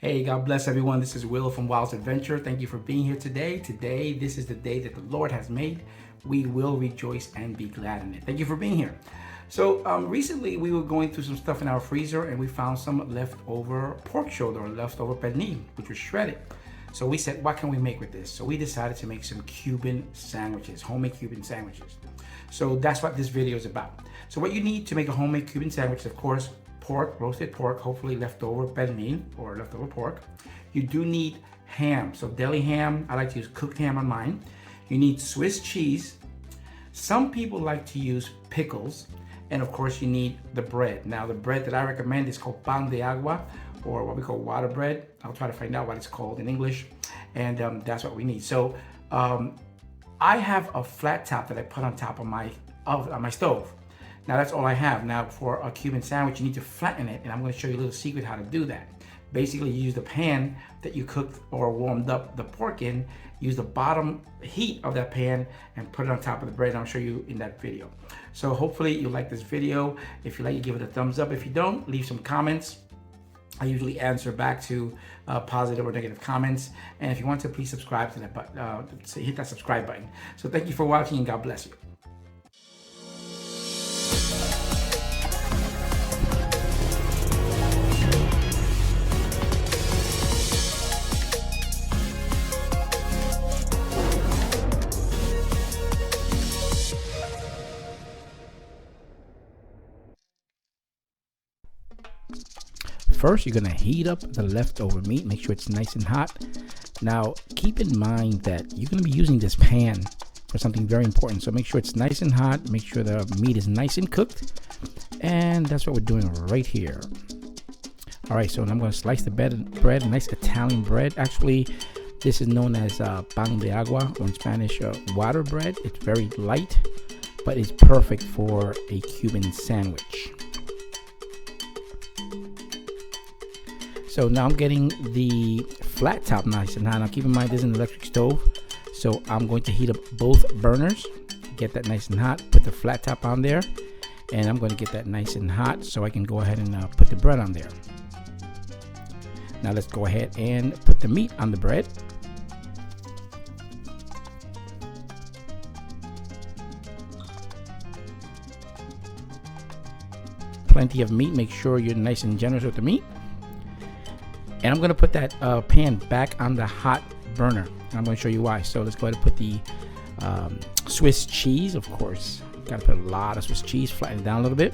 Hey, God bless everyone. This is Will from Wild's Adventure. Thank you for being here today. Today, this is the day that the Lord has made. We will rejoice and be glad in it. Thank you for being here. So recently we were going through some stuff in our freezer and we found some leftover pork shoulder or leftover pernil, which was shredded. So we said, what can we make with this? So we decided to make some Cuban sandwiches, homemade Cuban sandwiches. So that's what this video is about. So what you need to make a homemade Cuban sandwich is, of course, pork, roasted pork, hopefully leftover pernil or leftover pork. You do need ham, so deli ham. I like to use cooked ham on mine. You need Swiss cheese. Some people like to use pickles, and of course you need the bread. Now the bread that I recommend is called pan de agua, or what we call water bread. I'll try to find out what it's called in English, and that's what we need. So I have a flat top that I put on top of my stove. Now that's all I have. Now for a Cuban sandwich, you need to flatten it, and I'm going to show you a little secret how to do that. Basically, you use the pan that you cooked or warmed up the pork in, use the bottom heat of that pan and put it on top of the bread, and I'll show you in that video. So hopefully you like this video. If you like it, give it a thumbs up. If you don't, leave some comments. I usually answer back to positive or negative comments. And if you want to, please subscribe to that button, hit that subscribe button. So thank you for watching, and God bless you. First, you're gonna heat up the leftover meat. Make sure it's nice and hot. Now, keep in mind that you're gonna be using this pan for something very important. So make sure it's nice and hot. Make sure the meat is nice and cooked. And that's what we're doing right here. All right, so I'm gonna slice the bread, nice Italian bread. Actually, this is known as pan de agua, or in Spanish, water bread. It's very light, but it's perfect for a Cuban sandwich. So now I'm getting the flat top nice and hot. Now keep in mind this is an electric stove, so I'm going to heat up both burners, get that nice and hot, put the flat top on there, and I'm going to get that nice and hot so I can go ahead and put the bread on there. Now let's go ahead and put the meat on the bread. Plenty of meat, make sure you're nice and generous with the meat. And I'm going to put that pan back on the hot burner. And I'm going to show you why. So let's go ahead and put the Swiss cheese, of course. Got to put a lot of Swiss cheese, flatten it down a little bit.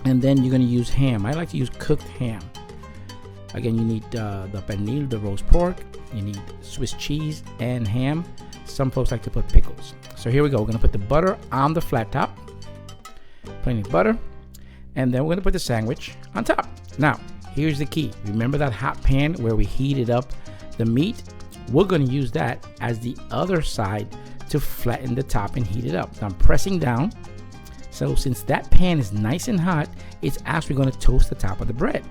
And then you're going to use ham. I like to use cooked ham. Again, you need the pernil, the roast pork. You need Swiss cheese and ham. Some folks like to put pickles. So here we go. We're going to put the butter on the flat top. Plenty of butter. And then we're going to put the sandwich on top. Now, here's the key. Remember that hot pan where we heated up the meat? We're going to use that as the other side to flatten the top and heat it up. Now I'm pressing down. So since that pan is nice and hot, it's actually going to toast the top of the bread.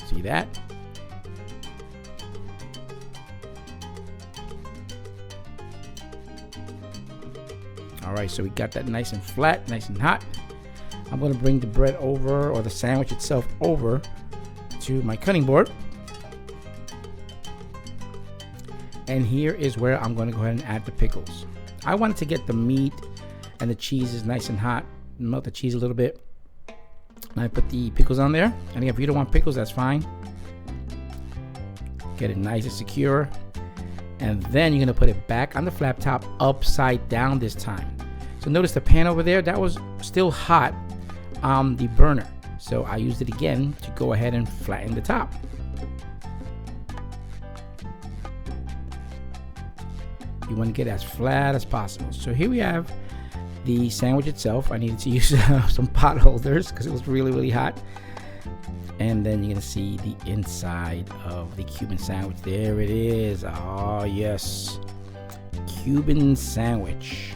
See that? All right, so we got that nice and flat, nice and hot. I'm going to bring the bread over, or the sandwich itself over, to my cutting board. And here is where I'm going to go ahead and add the pickles. I wanted to get the meat and the cheese is nice and hot. Melt the cheese a little bit. And I put the pickles on there. And if you don't want pickles, that's fine. Get it nice and secure. And then you're going to put it back on the flat top upside down this time. So notice the pan over there, that was still hot on the burner. So I used it again to go ahead and flatten the top. You want to get as flat as possible. So here we have the sandwich itself. I needed to use some pot holders because it was really, really hot. And then you're going to see the inside of the Cuban sandwich. There it is. Oh, yes. Cuban sandwich.